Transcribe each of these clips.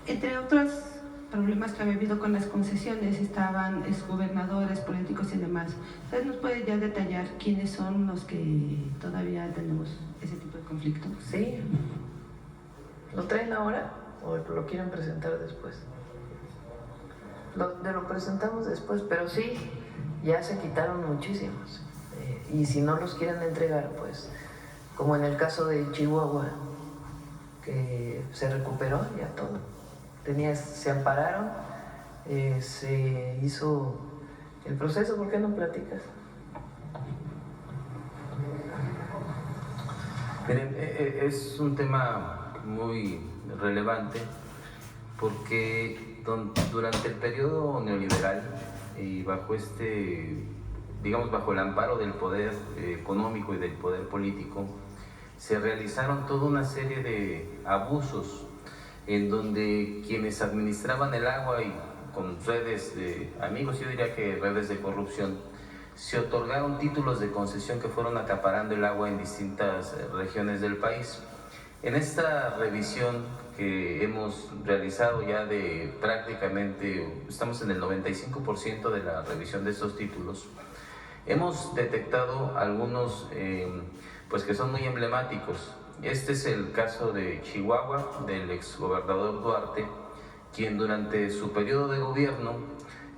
Entre otros problemas que había habido con las concesiones estaban exgobernadores, políticos y demás. ¿Usted nos puede ya detallar quiénes son los que todavía tenemos ese tipo de conflicto? Sí. ¿Lo traen ahora o lo quieren presentar después? Lo presentamos después, pero sí, ya se quitaron muchísimos. Y si no los quieren entregar, pues, como en el caso de Chihuahua, que se recuperó ya todo. Se ampararon, se hizo el proceso. ¿Por qué no platicas? Miren, es un tema muy relevante porque durante el periodo neoliberal y bajo bajo el amparo del poder económico y del poder político, se realizaron toda una serie de abusos en donde quienes administraban el agua y con redes de amigos, yo diría que redes de corrupción, se otorgaron títulos de concesión que fueron acaparando el agua en distintas regiones del país. En esta revisión que hemos realizado ya de prácticamente, estamos en el 95% de la revisión de estos títulos, hemos detectado algunos pues que son muy emblemáticos. Este es el caso de Chihuahua, del exgobernador Duarte, quien durante su periodo de gobierno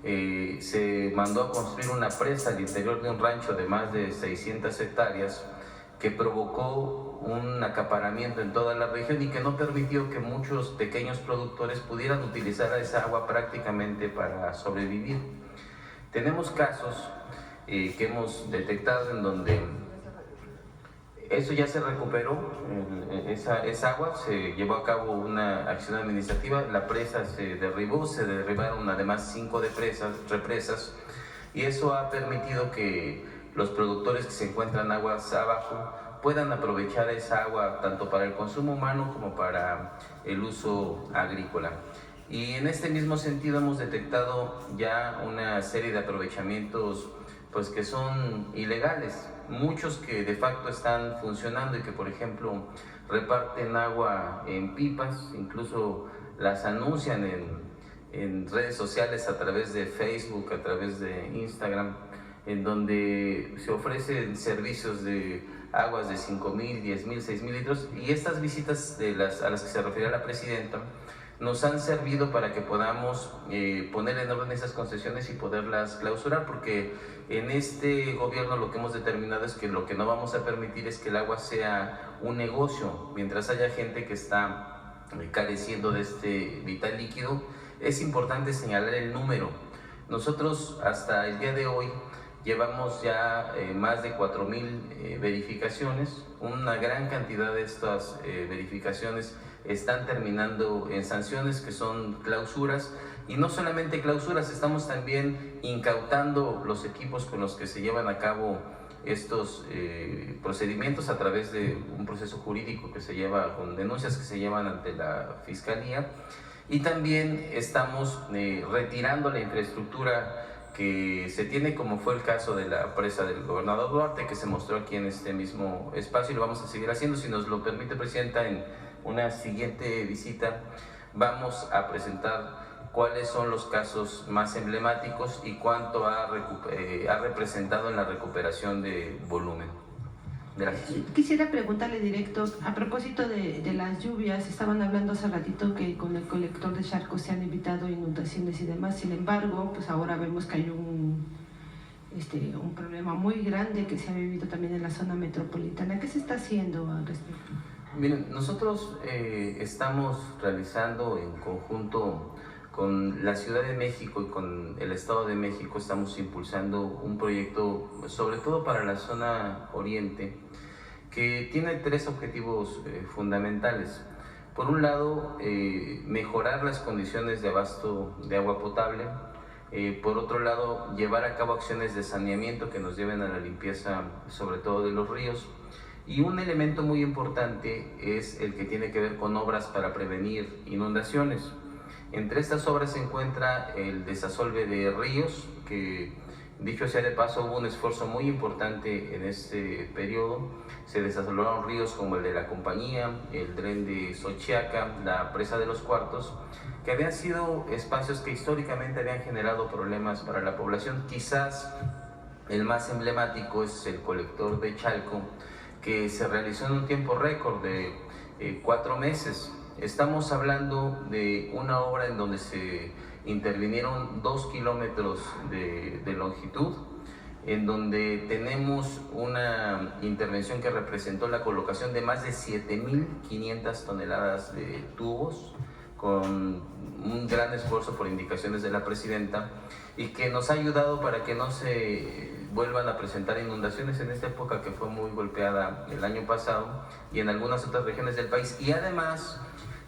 se mandó a construir una presa al interior de un rancho de más de 600 hectáreas que provocó un acaparamiento en toda la región y que no permitió que muchos pequeños productores pudieran utilizar esa agua prácticamente para sobrevivir. Tenemos casos que hemos detectado en donde eso ya se recuperó, esa agua, se llevó a cabo una acción administrativa, la presa se derribó, se derribaron además 5 represas y eso ha permitido que los productores que se encuentran aguas abajo puedan aprovechar esa agua tanto para el consumo humano como para el uso agrícola. Y en este mismo sentido hemos detectado ya una serie de aprovechamientos pues que son ilegales, muchos que de facto están funcionando y que por ejemplo reparten agua en pipas, incluso las anuncian en redes sociales a través de Facebook, a través de Instagram, en donde se ofrecen servicios de aguas de 5,000, 10,000, 6,000 litros y estas visitas a las que se refería la presidenta nos han servido para que podamos poner en orden esas concesiones y poderlas clausurar, porque en este gobierno lo que hemos determinado es que lo que no vamos a permitir es que el agua sea un negocio. Mientras haya gente que está careciendo de este vital líquido, es importante señalar el número. Nosotros hasta el día de hoy llevamos ya más de 4,000 verificaciones. Una gran cantidad de estas verificaciones están terminando en sanciones que son clausuras, y no solamente clausuras, estamos también incautando los equipos con los que se llevan a cabo estos procedimientos a través de un proceso jurídico que se lleva con denuncias que se llevan ante la Fiscalía, y también estamos retirando la infraestructura que se tiene, como fue el caso de la presa del gobernador Duarte, que se mostró aquí en este mismo espacio, y lo vamos a seguir haciendo. Si nos lo permite, Presidenta, en una siguiente visita vamos a presentar cuáles son los casos más emblemáticos y cuánto ha representado en la recuperación de volumen. Gracias. Quisiera preguntarle directo, a propósito de las lluvias, estaban hablando hace ratito que con el colector de charcos se han evitado inundaciones y demás, sin embargo, pues ahora vemos que hay un problema muy grande que se ha vivido también en la zona metropolitana. ¿Qué se está haciendo al respecto? Miren, nosotros estamos realizando en conjunto con la Ciudad de México y con el Estado de México, estamos impulsando un proyecto sobre todo para la zona oriente que tiene 3 objetivos fundamentales. Por un lado, mejorar las condiciones de abasto de agua potable. Por otro lado, llevar a cabo acciones de saneamiento que nos lleven a la limpieza sobre todo de los ríos. Y un elemento muy importante es el que tiene que ver con obras para prevenir inundaciones. Entre estas obras se encuentra el desasolve de ríos, que Dicho sea de paso, hubo un esfuerzo muy importante en este periodo. Se desalojaron ríos como el de la Compañía, el Dren de Xochiaca, la Presa de los Cuartos, que habían sido espacios que históricamente habían generado problemas para la población. Quizás el más emblemático es el colector de Chalco, que se realizó en un tiempo récord de 4 meses. Estamos hablando de una obra en donde se intervinieron 2 kilómetros de longitud, en donde tenemos una intervención que representó la colocación de más de 7.500 toneladas de tubos, con un gran esfuerzo por indicaciones de la presidenta, y que nos ha ayudado para que no se vuelvan a presentar inundaciones en esta época que fue muy golpeada el año pasado y en algunas otras regiones del país. Y además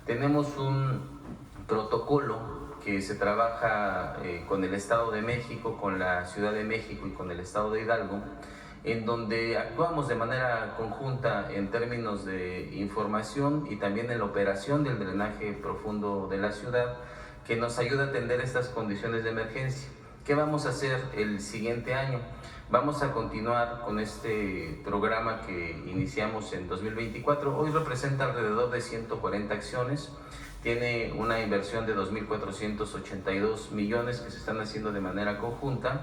tenemos un protocolo que se trabaja con el Estado de México, con la Ciudad de México y con el Estado de Hidalgo, en donde actuamos de manera conjunta en términos de información y también en la operación del drenaje profundo de la ciudad, que nos ayuda a atender estas condiciones de emergencia. ¿Qué vamos a hacer el siguiente año? Vamos a continuar con este programa que iniciamos en 2024. Hoy representa alrededor de 140 acciones. Tiene una inversión de 2.482 millones que se están haciendo de manera conjunta,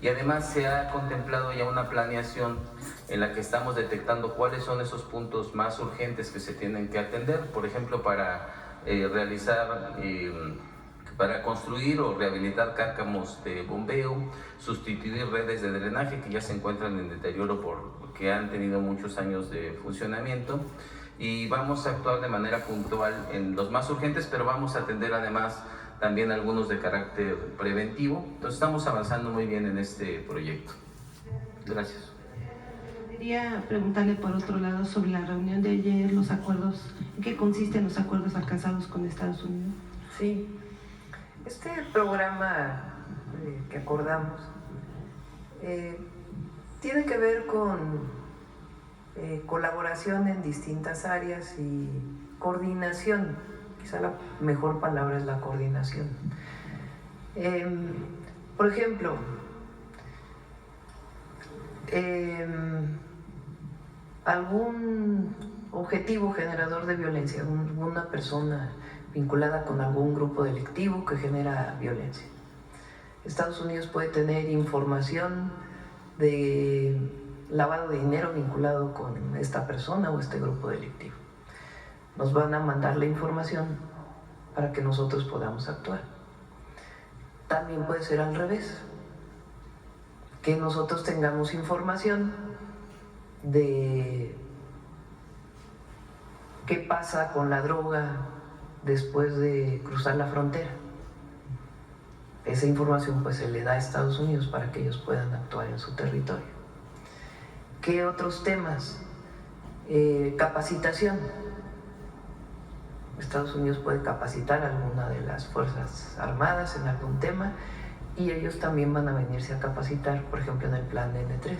y además se ha contemplado ya una planeación en la que estamos detectando cuáles son esos puntos más urgentes que se tienen que atender, por ejemplo, para para construir o rehabilitar cárcamos de bombeo, sustituir redes de drenaje que ya se encuentran en deterioro porque han tenido muchos años de funcionamiento, y vamos a actuar de manera puntual en los más urgentes, pero vamos a atender además también algunos de carácter preventivo. Entonces estamos avanzando muy bien en este proyecto. Gracias. Quería preguntarle por otro lado sobre la reunión de ayer, los acuerdos, ¿en qué consisten los acuerdos alcanzados con Estados Unidos? Sí, este programa que acordamos tiene que ver con colaboración en distintas áreas y coordinación. Quizá la mejor palabra es la coordinación. Por ejemplo, algún objetivo generador de violencia, una persona vinculada con algún grupo delictivo que genera violencia. Estados Unidos puede tener información de lavado de dinero vinculado con esta persona o este grupo delictivo. Nos van a mandar la información para que nosotros podamos actuar. También puede ser al revés, que nosotros tengamos información de qué pasa con la droga después de cruzar la frontera. Esa información pues se le da a Estados Unidos para que ellos puedan actuar en su territorio. ¿Qué otros temas? Capacitación. Estados Unidos puede capacitar a alguna de las Fuerzas Armadas en algún tema, y ellos también van a venirse a capacitar, por ejemplo, en el plan N3,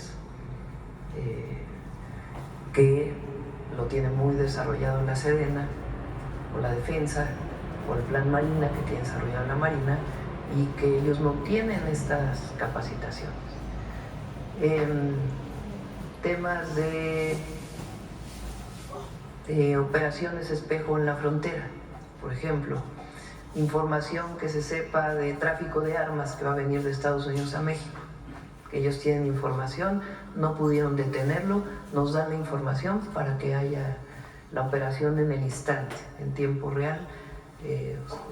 que lo tiene muy desarrollado la Sedena, o la Defensa, o el plan Marina, que tiene desarrollado la Marina, y que ellos no tienen estas capacitaciones. Temas de operaciones espejo en la frontera, por ejemplo, información que se sepa de tráfico de armas que va a venir de Estados Unidos a México. Ellos tienen información, no pudieron detenerlo, nos dan la información para que haya la operación en el instante, en tiempo real.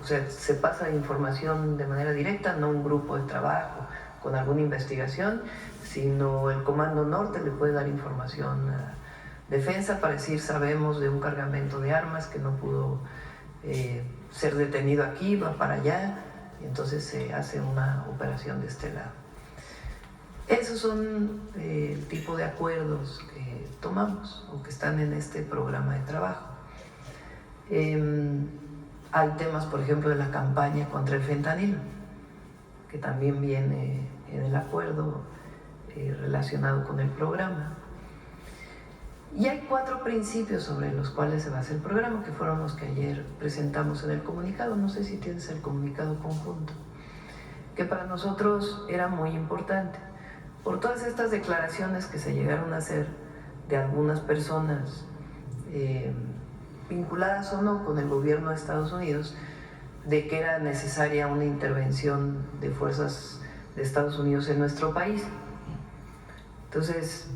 O sea, se pasa información de manera directa, no un grupo de trabajo con alguna investigación, sino el Comando Norte le puede dar información a Defensa para decir: sabemos de un cargamento de armas que no pudo ser detenido aquí, va para allá, y entonces se hace una operación de este lado. Esos son el tipo de acuerdos que tomamos o que están en este programa de trabajo. Hay temas, por ejemplo, de la campaña contra el fentanilo, que también viene en el acuerdo relacionado con el programa. Y hay 4 principios sobre los cuales se basa el programa, que fueron los que ayer presentamos en el comunicado. No sé si tienes el comunicado conjunto, que para nosotros era muy importante. por todas estas declaraciones que se llegaron a hacer de algunas personas vinculadas o no con el gobierno de Estados Unidos, de que era necesaria una intervención de fuerzas de Estados Unidos en nuestro país. Entonces,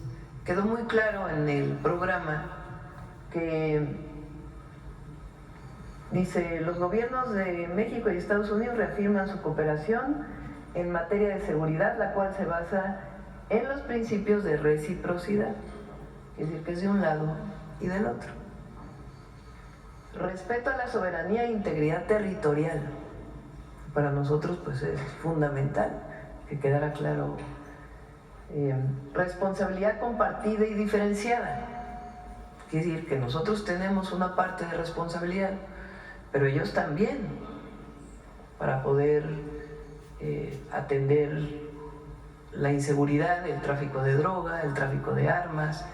quedó muy claro en el programa que dice: los gobiernos de México y Estados Unidos reafirman su cooperación en materia de seguridad, la cual se basa en los principios de reciprocidad, es decir, que es de un lado y del otro. Respeto a la soberanía e integridad territorial. Para nosotros pues es fundamental que quedara claro. Responsabilidad compartida y diferenciada. Quiere decir que nosotros tenemos una parte de responsabilidad, pero ellos también, para poder atender la inseguridad, el tráfico de droga, el tráfico de armas.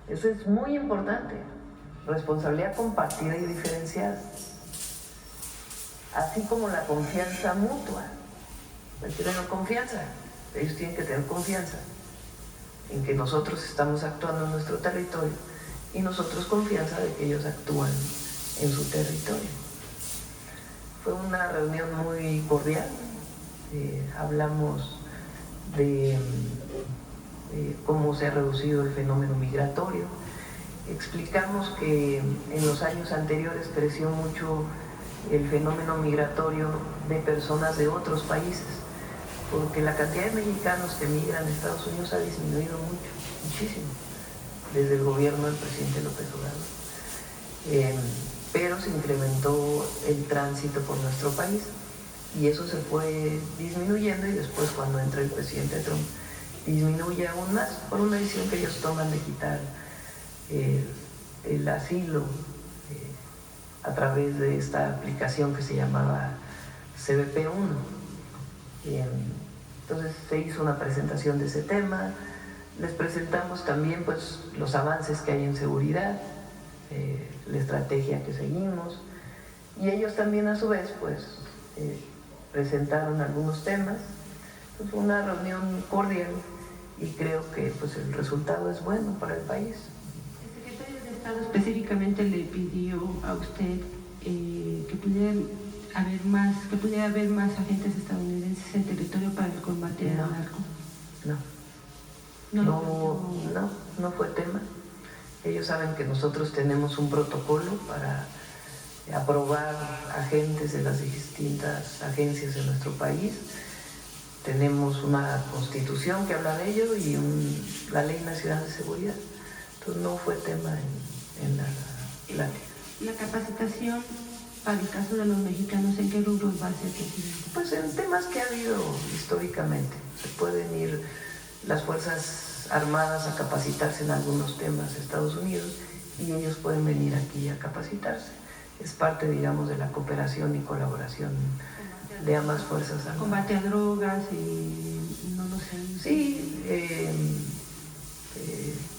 Eso es muy importante. Responsabilidad compartida y diferenciada. Así como la confianza mutua. Hay que tener confianza. Ellos tienen que tener confianza en que nosotros estamos actuando en nuestro territorio y nosotros confianza de que ellos actúan en su territorio. Fue una reunión muy cordial. Hablamos de cómo se ha reducido el fenómeno migratorio. Explicamos que en los años anteriores creció mucho el fenómeno migratorio de personas de otros países, porque la cantidad de mexicanos que migran a Estados Unidos ha disminuido muchísimo, desde el gobierno del presidente López Obrador. Pero se incrementó el tránsito por nuestro país y eso se fue disminuyendo, y después, cuando entra el presidente Trump, disminuye aún más por una decisión que ellos toman de quitar el asilo a través de esta aplicación que se llamaba CBP-1. Entonces se hizo una presentación de ese tema, les presentamos también pues los avances que hay en seguridad, la estrategia que seguimos, y ellos también a su vez pues presentaron algunos temas. Entonces fue una reunión cordial y creo que pues el resultado es bueno para el país. El secretario de Estado específicamente le pidió a usted que pudiera haber más agentes estadounidenses en territorio para el combate al narco. No fue tema. Ellos saben que nosotros tenemos un protocolo para aprobar agentes de las distintas agencias de nuestro país. Tenemos una constitución que habla de ello y la Ley Nacional de Seguridad. Entonces no fue tema en la plática. La capacitación para el caso de los mexicanos, ¿en qué rubros va a ser, presidente? Pues en temas que ha habido históricamente. Se pueden ir las Fuerzas Armadas a capacitarse en algunos temas de Estados Unidos y ellos pueden venir aquí a capacitarse. Es parte, digamos, de la cooperación y colaboración de ambas Fuerzas Armadas. Combate a drogas y no lo sé. Sí,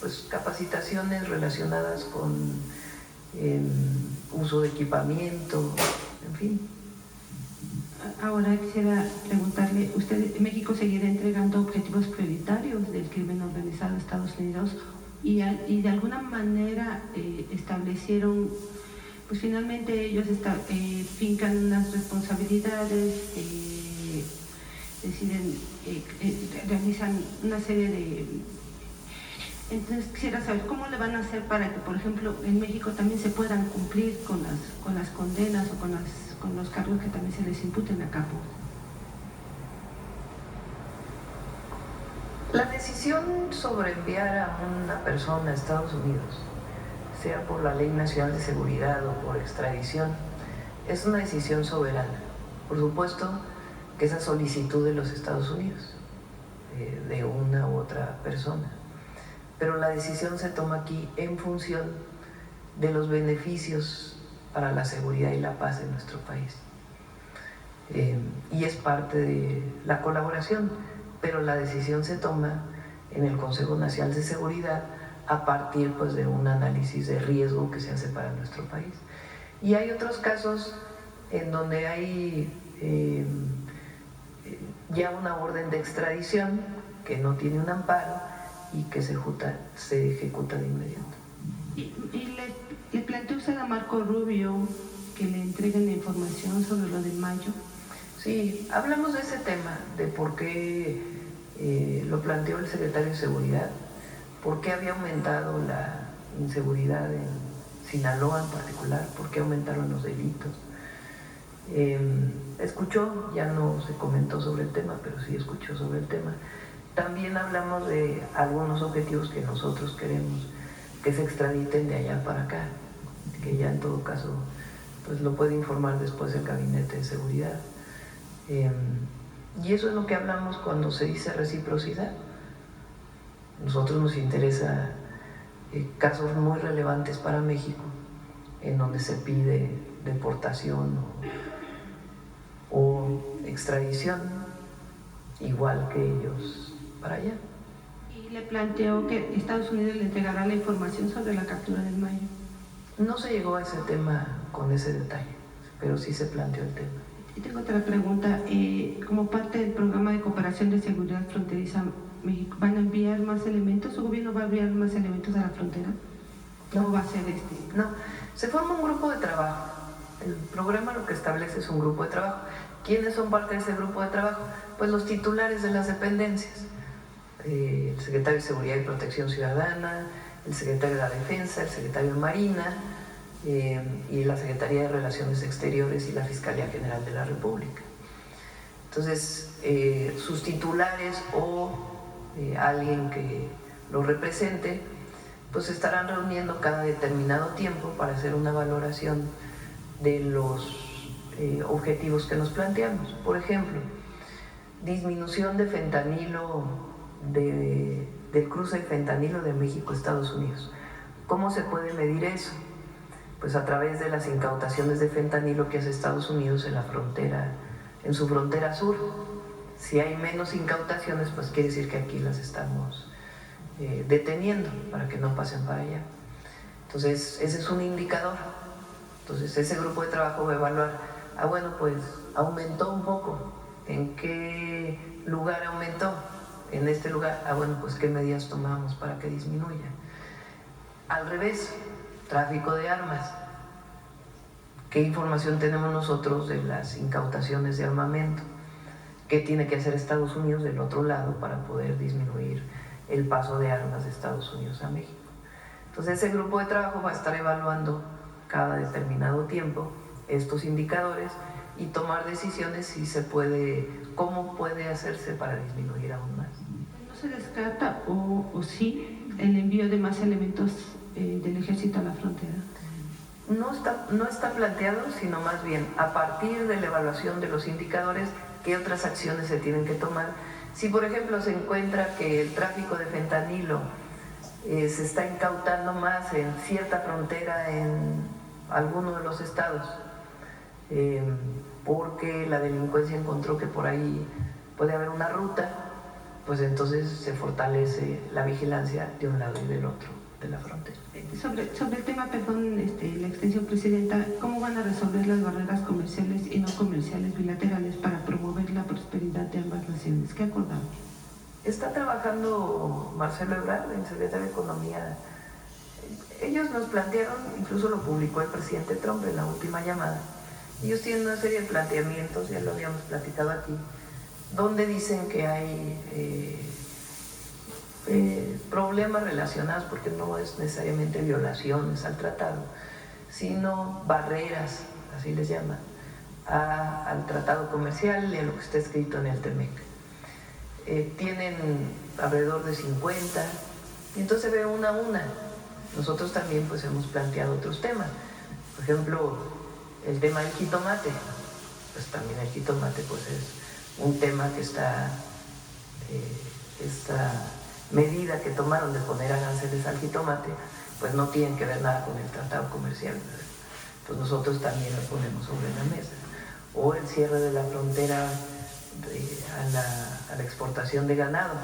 pues capacitaciones relacionadas con uso de equipamiento, en fin. Ahora quisiera preguntarle, ¿México seguirá entregando objetivos prioritarios del crimen organizado a Estados Unidos y de alguna manera establecieron, pues finalmente ellos fincan unas responsabilidades, deciden, realizan una serie de... Entonces quisiera saber cómo le van a hacer para que, por ejemplo, en México también se puedan cumplir con las condenas o con los cargos que también se les imputen a capo. La decisión sobre enviar a una persona a Estados Unidos, sea por la Ley Nacional de Seguridad o por extradición, es una decisión soberana. Por supuesto que esa solicitud de los Estados Unidos, de una u otra persona, pero la decisión se toma aquí en función de los beneficios para la seguridad y la paz en nuestro país. Y es parte de la colaboración, pero la decisión se toma en el Consejo Nacional de Seguridad a partir pues, de un análisis de riesgo que se hace para nuestro país. Y hay otros casos en donde hay ya una orden de extradición que no tiene un amparo y que se ejecuta de inmediato. Y le planteó usted a Marco Rubio que le entreguen la información sobre lo de mayo. Sí, hablamos de ese tema, de por qué lo planteó el secretario de Seguridad, por qué había aumentado la inseguridad en Sinaloa en particular, por qué aumentaron los delitos. Escuchó, ya no se comentó sobre el tema, pero sí escuchó sobre el tema. También hablamos de algunos objetivos que nosotros queremos que se extraditen de allá para acá, que ya en todo caso pues lo puede informar después el Gabinete de Seguridad. Y eso es lo que hablamos cuando se dice reciprocidad. Nosotros nos interesa casos muy relevantes para México, en donde se pide deportación o extradición, igual que ellos para allá. Y le planteó que Estados Unidos le entregará la información sobre la captura del Mayo. No se llegó a ese tema con ese detalle, pero sí se planteó el tema. Y tengo otra pregunta. Como parte del programa de cooperación de seguridad fronteriza México, ¿van a enviar más elementos? ¿Su gobierno va a enviar más elementos a la frontera? ¿Cómo va a ser No, se forma un grupo de trabajo. El programa lo que establece es un grupo de trabajo. ¿Quiénes son parte de ese grupo de trabajo? Pues los titulares de las dependencias. El secretario de Seguridad y Protección Ciudadana, el secretario de la Defensa, el secretario de Marina y la Secretaría de Relaciones Exteriores y la Fiscalía General de la República. Entonces, sus titulares o alguien que lo represente, pues se estarán reuniendo cada determinado tiempo para hacer una valoración de los objetivos que nos planteamos. Por ejemplo, disminución de fentanilo, del cruce de fentanilo de México a Estados Unidos. ¿Cómo se puede medir eso? Pues a través de las incautaciones de fentanilo que hace Estados Unidos en la frontera, en su frontera sur. Si hay menos incautaciones, pues quiere decir que aquí las estamos deteniendo para que no pasen para allá. Entonces, ese es un indicador. Entonces, ese grupo de trabajo va a evaluar, bueno, pues aumentó un poco. ¿En qué lugar aumentó? En este lugar, bueno, pues qué medidas tomamos para que disminuya. Al revés, tráfico de armas. ¿Qué información tenemos nosotros de las incautaciones de armamento? ¿Qué tiene que hacer Estados Unidos del otro lado para poder disminuir el paso de armas de Estados Unidos a México? Entonces ese grupo de trabajo va a estar evaluando cada determinado tiempo estos indicadores y tomar decisiones si se puede, cómo puede hacerse para disminuir aún más. ¿No se descarta o sí el envío de más elementos del ejército a la frontera? No está planteado, sino más bien a partir de la evaluación de los indicadores, qué otras acciones se tienen que tomar. Si por ejemplo se encuentra que el tráfico de fentanilo se está incautando más en cierta frontera en alguno de los estados, porque la delincuencia encontró que por ahí puede haber una ruta, pues entonces se fortalece la vigilancia de un lado y del otro de la frontera. Sobre el tema, perdón, la extensión, Presidenta, ¿cómo van a resolver las barreras comerciales y no comerciales bilaterales para promover la prosperidad de ambas naciones? ¿Qué acordamos? Está trabajando Marcelo Ebrard, el secretario de Economía. Ellos nos plantearon, incluso lo publicó el presidente Trump en la última llamada, ellos tienen una serie de planteamientos, ya lo habíamos platicado aquí, donde dicen que hay problemas relacionados, porque no es necesariamente violaciones al tratado, sino barreras, así les llaman, al tratado comercial y a lo que está escrito en el TEMEC. Tienen alrededor de 50, y entonces ve una a una. Nosotros también pues hemos planteado otros temas, por ejemplo, el tema del jitomate. Pues también el jitomate pues es un tema que está, esta medida que tomaron de poner aranceles al jitomate, pues no tienen que ver nada con el tratado comercial, ¿verdad? Pues nosotros también lo ponemos sobre la mesa. O el cierre de la frontera a la exportación de ganado,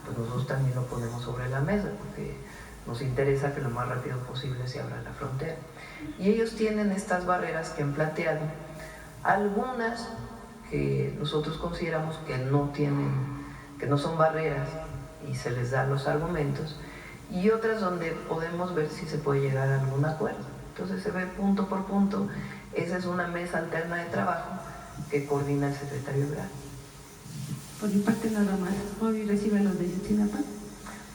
pues nosotros también lo ponemos sobre la mesa, porque nos interesa que lo más rápido posible se abra la frontera. Y ellos tienen estas barreras que han planteado, algunas que nosotros consideramos que que no son barreras y se les dan los argumentos, y otras donde podemos ver si se puede llegar a algún acuerdo. Entonces se ve punto por punto. Esa es una mesa alterna de trabajo que coordina el secretario Ebrard. Por mi parte nada más. Hoy reciben los de Ayotzinapa.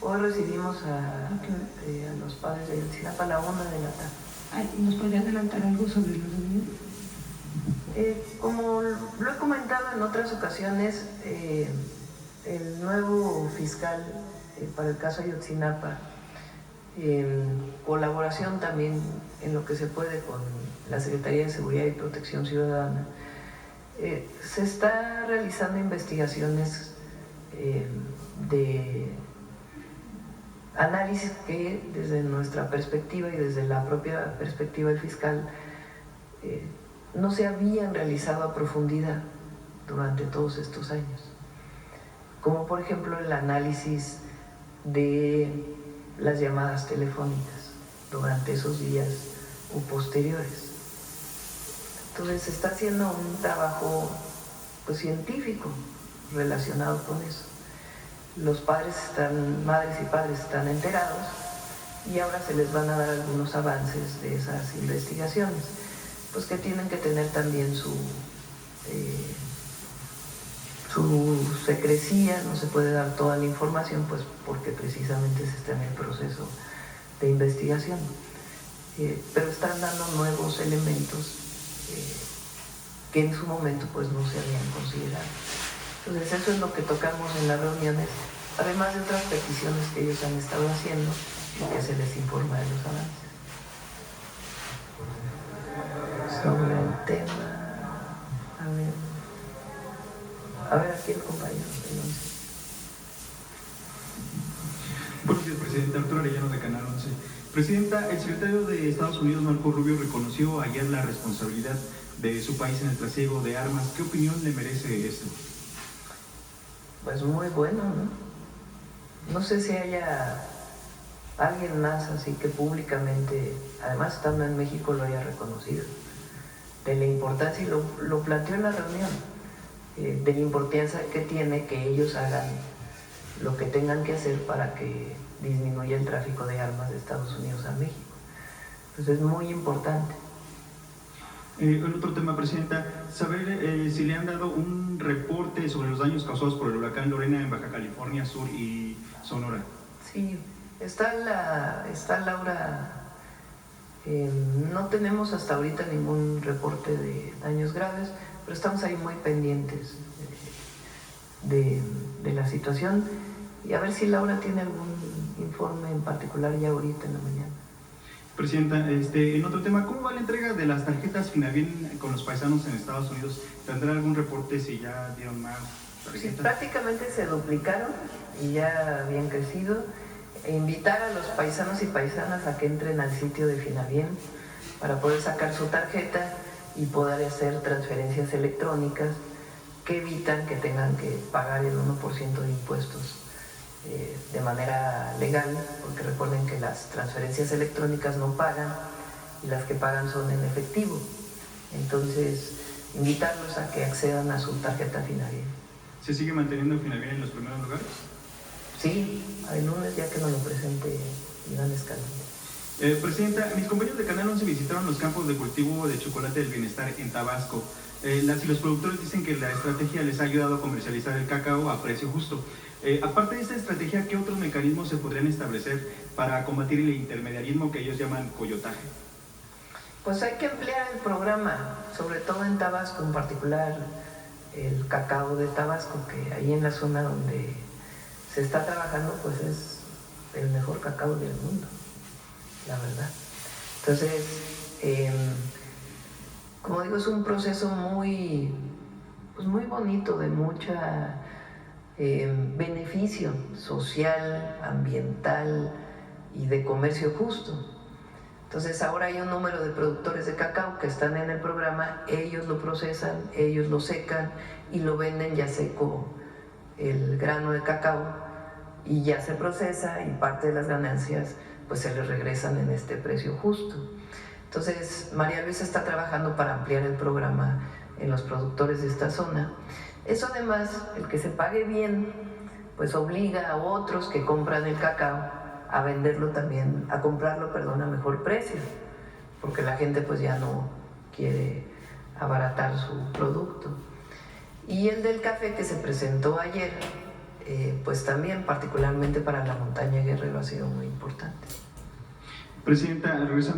Hoy recibimos a los padres de Ayotzinapa a la 1 de la tarde. ¿Nos podría adelantar algo sobre los reunión? Como lo he comentado en otras ocasiones, el nuevo fiscal para el caso Ayotzinapa, en colaboración también en lo que se puede con la Secretaría de Seguridad y Protección Ciudadana, se está realizando investigaciones de análisis que desde nuestra perspectiva y desde la propia perspectiva del fiscal no se habían realizado a profundidad durante todos estos años, como por ejemplo el análisis de las llamadas telefónicas durante esos días o posteriores. Entonces se está haciendo un trabajo pues, científico relacionado con eso. Los madres y padres están enterados y ahora se les van a dar algunos avances de esas investigaciones, pues que tienen que tener también su secrecía, no se puede dar toda la información, pues porque precisamente se está en el proceso de investigación. Pero están dando nuevos elementos que en su momento pues no se habían considerado. Entonces eso es lo que tocamos en las reuniones, además de otras peticiones que ellos han estado haciendo y que se les informa de los avances. Sobre el tema, a ver aquí el compañero. Buenos días, Presidenta. Arturo Arellano, de Canal 11. Presidenta, el secretario de Estados Unidos, Marco Rubio, reconoció ayer la responsabilidad de su país en el trasiego de armas. ¿Qué opinión le merece esto? Pues muy bueno, ¿no? No sé si haya alguien más así que públicamente, además estando en México, lo haya reconocido, de la importancia, y lo planteó en la reunión, de la importancia que tiene que ellos hagan lo que tengan que hacer para que disminuya el tráfico de armas de Estados Unidos a México. Entonces es muy importante. En otro tema, Presidenta, saber si le han dado un reporte sobre los daños causados por el huracán Lorena en Baja California Sur y Sonora. Sí, está Laura. No tenemos hasta ahorita ningún reporte de daños graves, pero estamos ahí muy pendientes de la situación, y a ver si Laura tiene algún informe en particular ya ahorita en la mañana. Presidenta, en otro tema, ¿cómo va la entrega de las tarjetas Finavien con los paisanos en Estados Unidos? ¿Tendrá algún reporte si ya dieron más tarjetas? Sí, prácticamente se duplicaron y ya habían crecido. Invitar a los paisanos y paisanas a que entren al sitio de Finavien para poder sacar su tarjeta y poder hacer transferencias electrónicas que evitan que tengan que pagar el 1% de impuestos de manera legal, porque recuerden que las transferencias electrónicas no pagan y las que pagan son en efectivo. Entonces, invitarlos a que accedan a su tarjeta Finavien. ¿Se sigue manteniendo Finavien en los primeros lugares? Sí, el lunes ya que nos lo presente Iván Escalante. Presidenta, mis compañeros de Canal 11 visitaron los campos de cultivo de chocolate del bienestar en Tabasco. Las y los productores dicen que la estrategia les ha ayudado a comercializar el cacao a precio justo. Aparte de esta estrategia, ¿qué otros mecanismos se podrían establecer para combatir el intermediarismo que ellos llaman coyotaje? Pues hay que ampliar el programa, sobre todo en Tabasco, en particular el cacao de Tabasco, que ahí en la zona donde se está trabajando, pues es el mejor cacao del mundo, la verdad. Entonces, como digo, es un proceso muy bonito, de mucha beneficio social, ambiental y de comercio justo. Entonces ahora hay un número de productores de cacao que están en el programa, ellos lo procesan, ellos lo secan y lo venden ya seco el grano de cacao, y ya se procesa y parte de las ganancias pues se les regresan en este precio justo. Entonces María Luisa está trabajando para ampliar el programa en los productores de esta zona. Eso además, el que se pague bien, pues obliga a otros que compran el cacao a venderlo también, a comprarlo, perdón, a mejor precio, porque la gente pues ya no quiere abaratar su producto. Y el del café que se presentó ayer, pues también particularmente para la montaña Guerrero ha sido muy importante. Presidenta, regresando